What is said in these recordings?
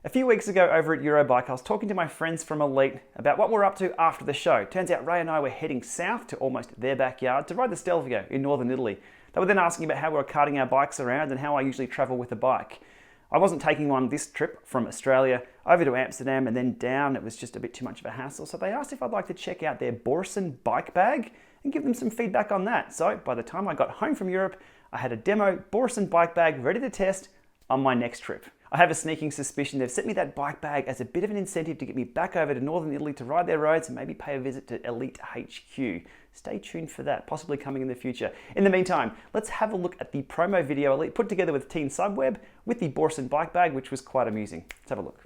A few weeks ago over at Eurobike, I was talking to my friends from Elite about what we're up to after the show. Turns out Ray and I were heading south to almost their backyard to ride the Stelvio in northern Italy. They were then asking about how we were carting our bikes around and how I usually travel with a bike. I wasn't taking one this trip from Australia over to Amsterdam and then down. It was just a bit too much of a hassle. So they asked if I'd like to check out their Borson bike bag and give them some feedback on that. So by the time I got home from Europe, I had a demo Borson bike bag ready to test on my next trip. I have a sneaking suspicion they've sent me that bike bag as a bit of an incentive to get me back over to northern Italy to ride their roads and maybe pay a visit to Elite HQ. Stay tuned for that, possibly coming in the future. In the meantime, let's have a look at the promo video Elite put together with Teen Subweb with the Borson bike bag, which was quite amusing. Let's have a look.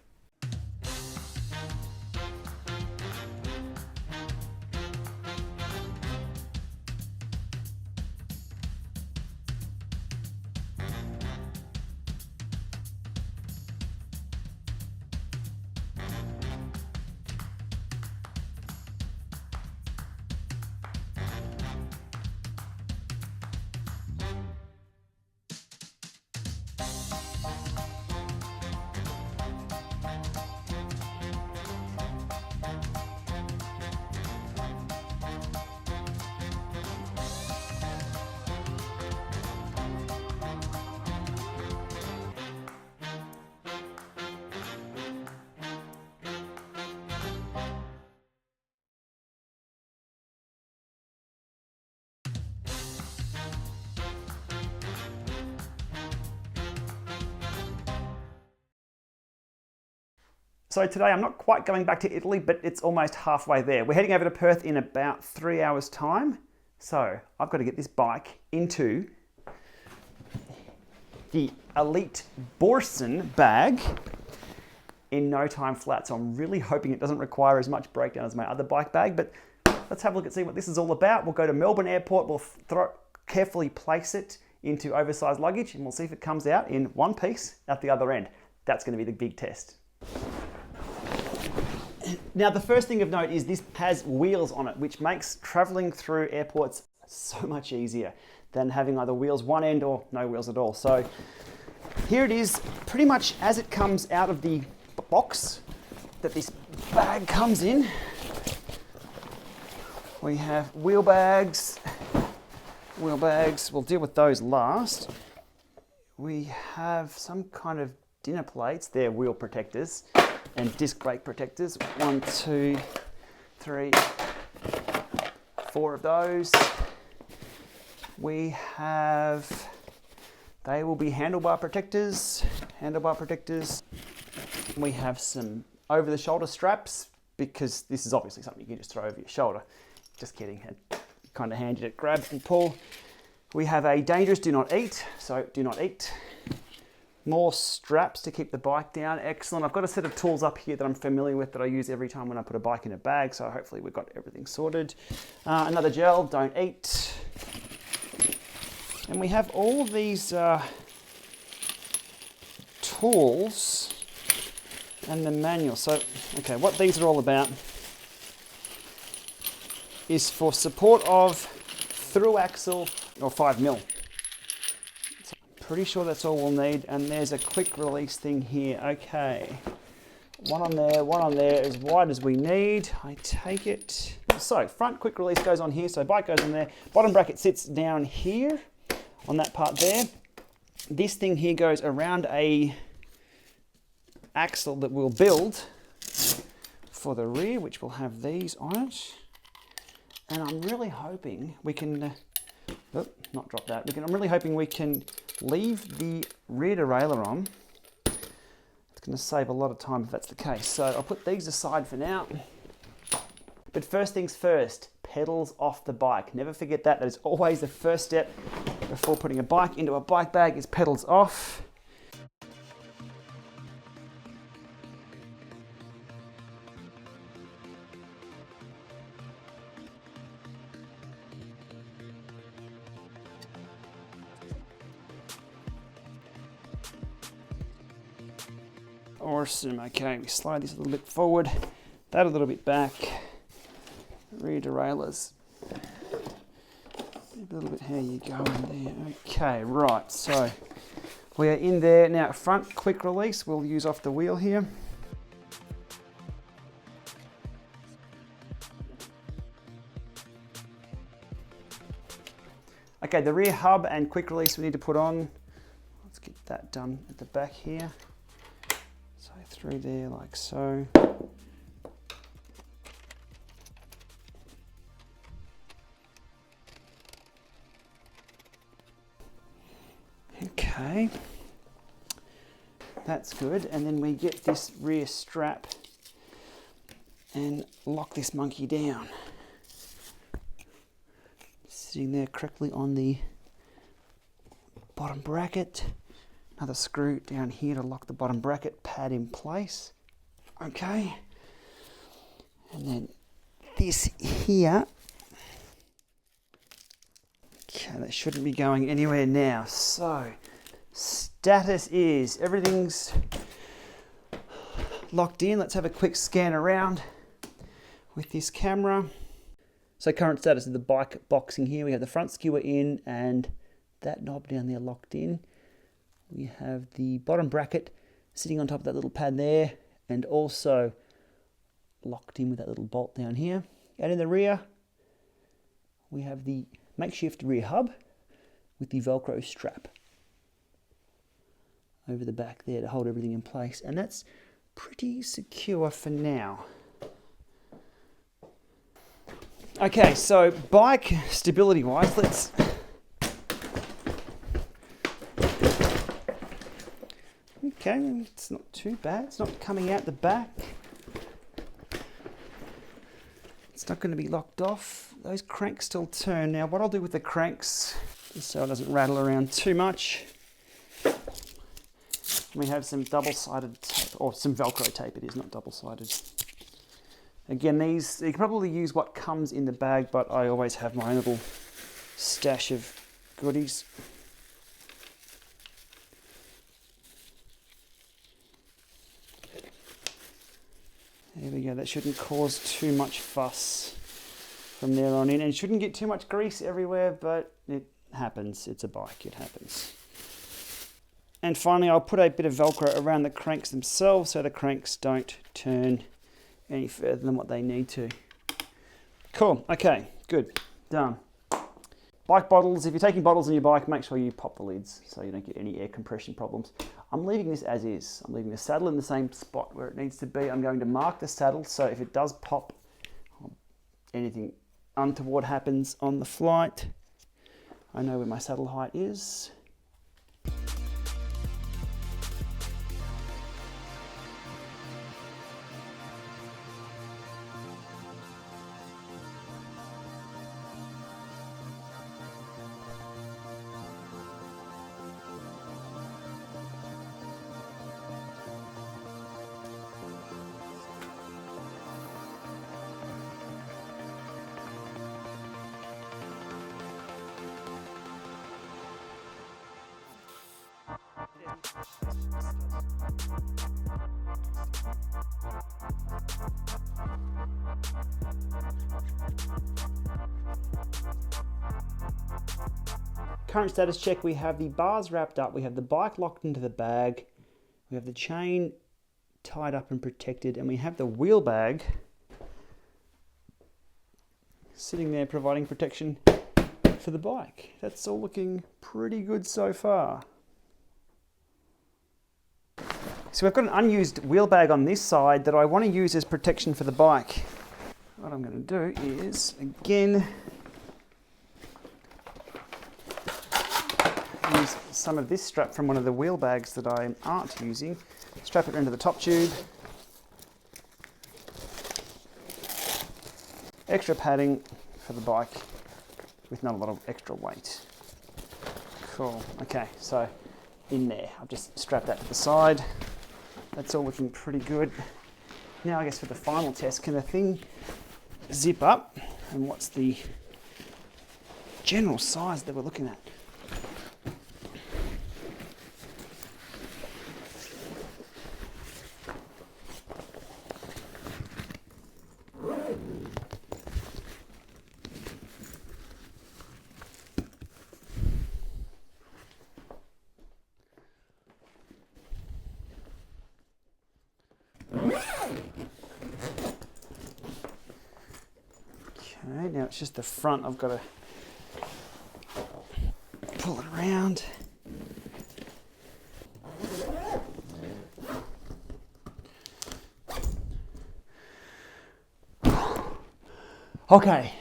So today I'm not quite going back to Italy, but it's almost halfway there. We're heading over to Perth in about 3 hours time. So I've got to get this bike into the Elite Borson bag in no time flat. So I'm really hoping it doesn't require as much breakdown as my other bike bag, but let's have a look and see what this is all about. We'll go to Melbourne Airport, we'll carefully place it into oversized luggage and we'll see if it comes out in one piece at the other end. That's going to be the big test. Now, the first thing of note is this has wheels on it, which makes traveling through airports so much easier than having either wheels one end or no wheels at all. So here it is, pretty much as it comes out of the box that this bag comes in. We have wheel bags. We'll deal with those last. We have some kind of dinner plates. They're wheel protectors. And disc brake protectors. 1, 2, 3, 4 of those. We have, they will be handlebar protectors. We have some over the shoulder straps because this is obviously something you can just throw over your shoulder. Just kidding, kind of handy to grab and pull. We have a dangerous do not eat, so do not eat. More straps to keep the bike down. Excellent. I've got a set of tools up here that I'm familiar with that I use every time when I put a bike in a bag, so hopefully we've got everything sorted. Another gel, don't eat. And we have all of these tools and the manual. So, okay, what these are all about is for support of through axle or 5mm. Pretty sure that's all we'll need, and there's a quick release thing here. Okay, one on there, as wide as we need, I take it. So front quick release goes on here, so bike goes on there. Bottom bracket sits down here on that part there. This thing here goes around a axle that we'll build for the rear, which will have these on it. And I'm really hoping we can, not drop that. I'm really hoping we can leave the rear derailleur on. It's going to save a lot of time if that's the case. So I'll put these aside for now. But first things first, pedals off the bike. Never forget that. That is always the first step before putting a bike into a bike bag is pedals off. Awesome. Okay, we slide this a little bit forward, that a little bit back. Rear derailleurs. A little bit how you go in there. Okay, right. So We are in there. Now, front quick release, we'll use off the wheel here. Okay, the rear hub and quick release we need to put on. Let's get that done at the back here. So through there like so. Okay, that's good. And then we get this rear strap and lock this monkey down. Sitting there correctly on the bottom bracket. Another screw down here to lock the bottom bracket pad in place. Okay, and then this here. Okay, that shouldn't be going anywhere now. So, status is everything's locked in. Let's have a quick scan around with this camera. So current status of the bike boxing here. We have the front skewer in and that knob down there locked in. We have the bottom bracket sitting on top of that little pad there and also locked in with that little bolt down here. And in the rear, we have the makeshift rear hub with the Velcro strap over the back there to hold everything in place. And that's pretty secure for now. Okay, so bike stability wise, let's okay, it's not too bad. It's not coming out the back. It's not going to be locked off. Those cranks still turn. Now, what I'll do with the cranks, so it doesn't rattle around too much, we have some double-sided tape, or some Velcro tape. It is not double-sided. Again, these, you can probably use what comes in the bag, but I always have my own little stash of goodies. There we go, that shouldn't cause too much fuss from there on in, and it shouldn't get too much grease everywhere, but it happens. It's a bike, it happens. And finally, I'll put a bit of Velcro around the cranks themselves so the cranks don't turn any further than what they need to. Cool, okay, good, done. Bike bottles, if you're taking bottles on your bike, make sure you pop the lids so you don't get any air compression problems. I'm leaving this as is. I'm leaving the saddle in the same spot where it needs to be. I'm going to mark the saddle so if it does pop, anything untoward happens on the flight, I know where my saddle height is. Current status check, we have the bars wrapped up, we have the bike locked into the bag, we have the chain tied up and protected, and we have the wheel bag sitting there providing protection for the bike. That's all looking pretty good so far. So we've got an unused wheel bag on this side that I want to use as protection for the bike. What I'm going to do is, again, use some of this strap from one of the wheel bags that I aren't using. Strap it into the top tube. Extra padding for the bike with not a lot of extra weight. Cool, okay, so in there. I've just strapped that to the side. That's all looking pretty good. Now I guess for the final test, can the thing zip up? And what's the general size that we're looking at? Okay, now it's just the front I've got to pull it around. Okay,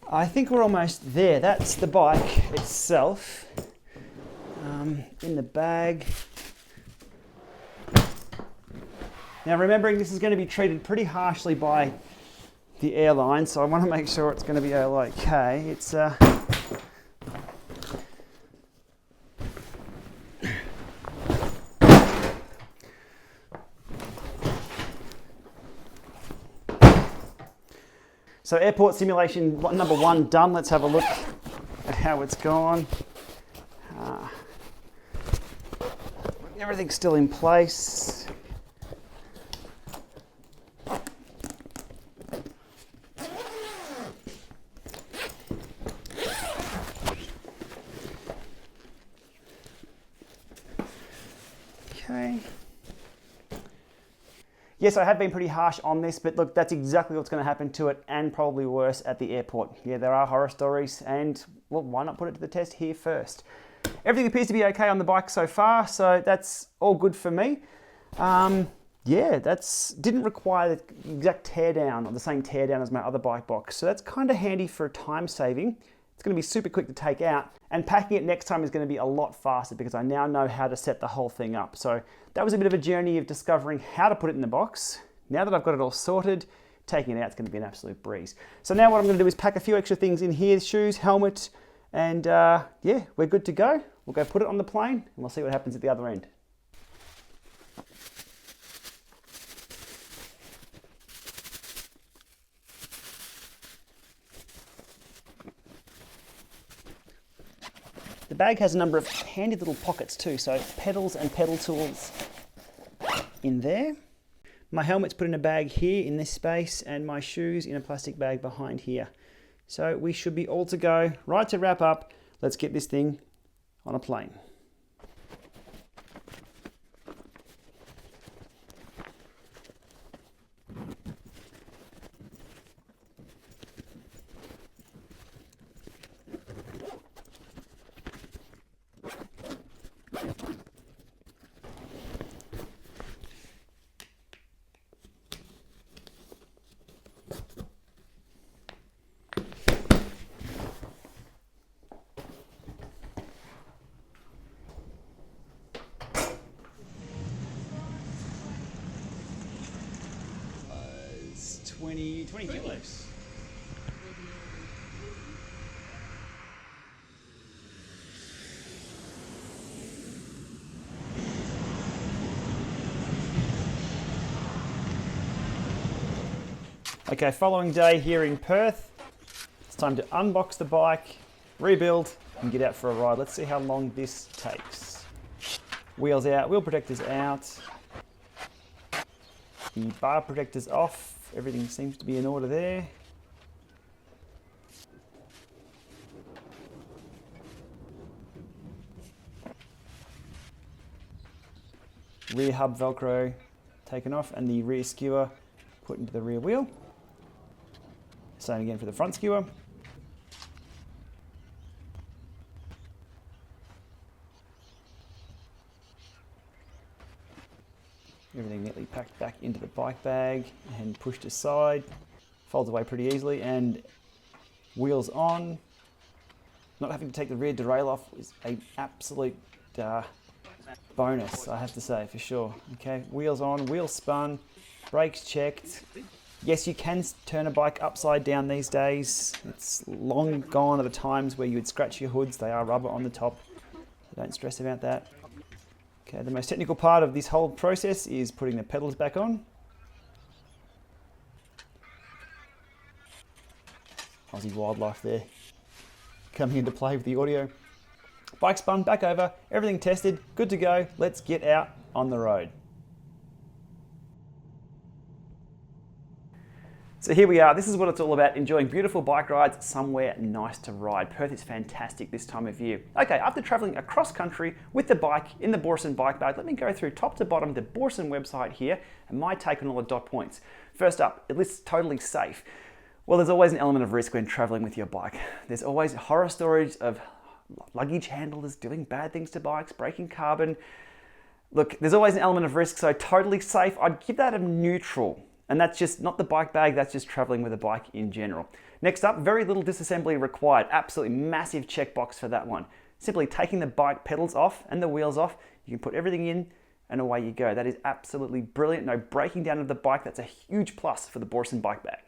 I think we're almost there. That's the bike itself in the bag. Now remembering this is going to be treated pretty harshly by the airline, so I want to make sure it's going to be all okay. It's so airport simulation number 1 done. Let's have a look at how it's gone. Everything's still in place. Okay. Yes, I have been pretty harsh on this, but look, that's exactly what's going to happen to it, and probably worse at the airport. Yeah, there are horror stories, and well, why not put it to the test here first? Everything appears to be okay on the bike so far, so that's all good for me. Yeah, didn't require the exact teardown or the same teardown as my other bike box, so that's kind of handy for time saving. It's going to be super quick to take out, and packing it next time is going to be a lot faster because I now know how to set the whole thing up. So that was a bit of a journey of discovering how to put it in the box. Now that I've got it all sorted, taking it out is going to be an absolute breeze. So now what I'm going to do is pack a few extra things in here, shoes, helmet, and yeah, we're good to go. We'll go put it on the plane and we'll see what happens at the other end. The bag has a number of handy little pockets too, so pedals and pedal tools in there. My helmet's put in a bag here in this space, and my shoes in a plastic bag behind here. So we should be all to go. Right to wrap up, let's get this thing on a plane. It's 20 kilos. Okay, following day here in Perth. It's time to unbox the bike, rebuild, and get out for a ride. Let's see how long this takes. Wheels out, wheel protectors out. The bar protector's off. Everything seems to be in order there. Rear hub Velcro taken off, and the rear skewer put into the rear wheel. Same again for the front skewer. Everything neatly packed back into the bike bag and pushed aside. Folds away pretty easily, and wheels on. Not having to take the rear derail off is an absolute bonus, I have to say, for sure. Okay, wheels on, wheels spun, brakes checked. Yes, you can turn a bike upside down these days. It's long gone are the times where you would scratch your hoods. They are rubber on the top, so don't stress about that. Okay, the most technical part of this whole process is putting the pedals back on. Aussie wildlife there coming into play with the audio. Bike spun, back over, everything tested, good to go. Let's get out on the road. So here we are, this is what it's all about, enjoying beautiful bike rides somewhere nice to ride. Perth is fantastic this time of year. Okay, after traveling across country with the bike in the Borson bike bag, let me go through top to bottom the Borson website here and my take on all the dot points. First up, it lists totally safe. Well, there's always an element of risk when traveling with your bike. There's always horror stories of luggage handlers doing bad things to bikes, breaking carbon. Look, there's always an element of risk, so totally safe. I'd give that a neutral. And that's just not the bike bag, that's just traveling with a bike in general. Next up, very little disassembly required. Absolutely massive checkbox for that one. Simply taking the bike pedals off and the wheels off, you can put everything in and away you go. That is absolutely brilliant. No breaking down of the bike. That's a huge plus for the Borson bike bag.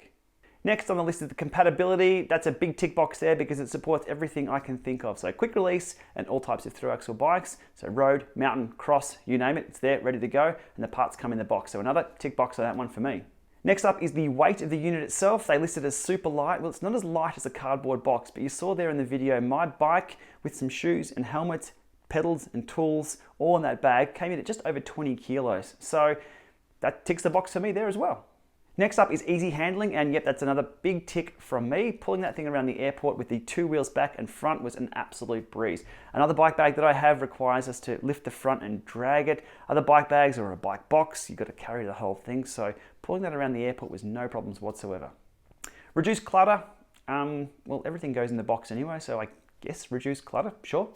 Next on the list is the compatibility. That's a big tick box there because it supports everything I can think of. So quick release and all types of through axle bikes. So road, mountain, cross, you name it, it's there, ready to go. And the parts come in the box. So another tick box on that one for me. Next up is the weight of the unit itself. They list it as super light. Well, it's not as light as a cardboard box, but you saw there in the video, my bike with some shoes and helmets, pedals and tools, all in that bag, came in at just over 20 kilos. So that ticks the box for me there as well. Next up is easy handling, and yep, that's another big tick from me. Pulling that thing around the airport with the two wheels back and front was an absolute breeze. Another bike bag that I have requires us to lift the front and drag it. Other bike bags or a bike box, you've got to carry the whole thing, so pulling that around the airport was no problems whatsoever. Reduce clutter, well, everything goes in the box anyway, so I guess reduce clutter, sure.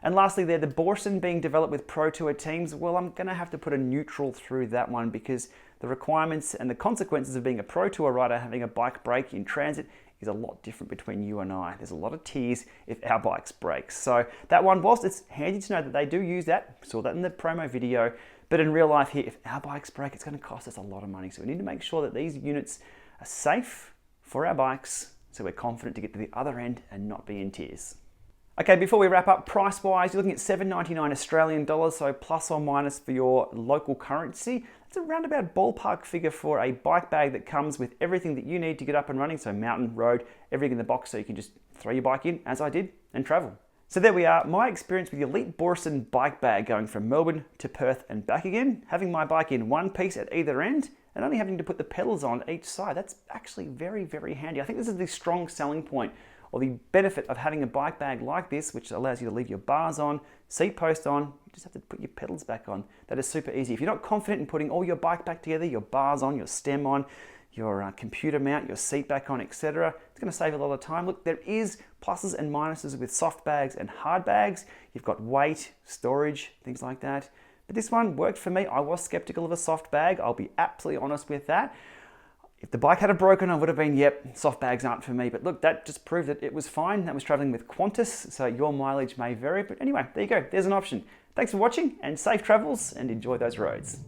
And lastly there, the Borson being developed with Pro Tour teams, well, I'm going to have to put a neutral through that one because the requirements and the consequences of being a Pro Tour rider having a bike break in transit is a lot different between you and I. There's a lot of tears if our bikes break. So that one, whilst it's handy to know that they do use that, saw that in the promo video, but in real life here, if our bikes break, it's going to cost us a lot of money. So we need to make sure that these units are safe for our bikes so we're confident to get to the other end and not be in tears. Okay, before we wrap up, price-wise, you're looking at $7.99 Australian dollars, so plus or minus for your local currency. That's a roundabout ballpark figure for a bike bag that comes with everything that you need to get up and running, so mountain, road, everything in the box, so you can just throw your bike in, as I did, and travel. So there we are, my experience with the Elite Borson bike bag going from Melbourne to Perth and back again, having my bike in one piece at either end, and only having to put the pedals on each side. That's actually very, very handy. I think this is the strong selling point or the benefit of having a bike bag like this, which allows you to leave your bars on, seat post on, you just have to put your pedals back on. That is super easy. If you're not confident in putting all your bike back together, your bars on, your stem on, your computer mount, your seat back on, etc., it's going to save a lot of time. Look, there is pluses and minuses with soft bags and hard bags. You've got weight, storage, things like that. But this one worked for me. I was skeptical of a soft bag. I'll be absolutely honest with that. If the bike had broken, I would have been, yep, soft bags aren't for me. But look, that just proved that it was fine. That was traveling with Qantas, so your mileage may vary. But anyway, there you go. There's an option. Thanks for watching and safe travels and enjoy those roads.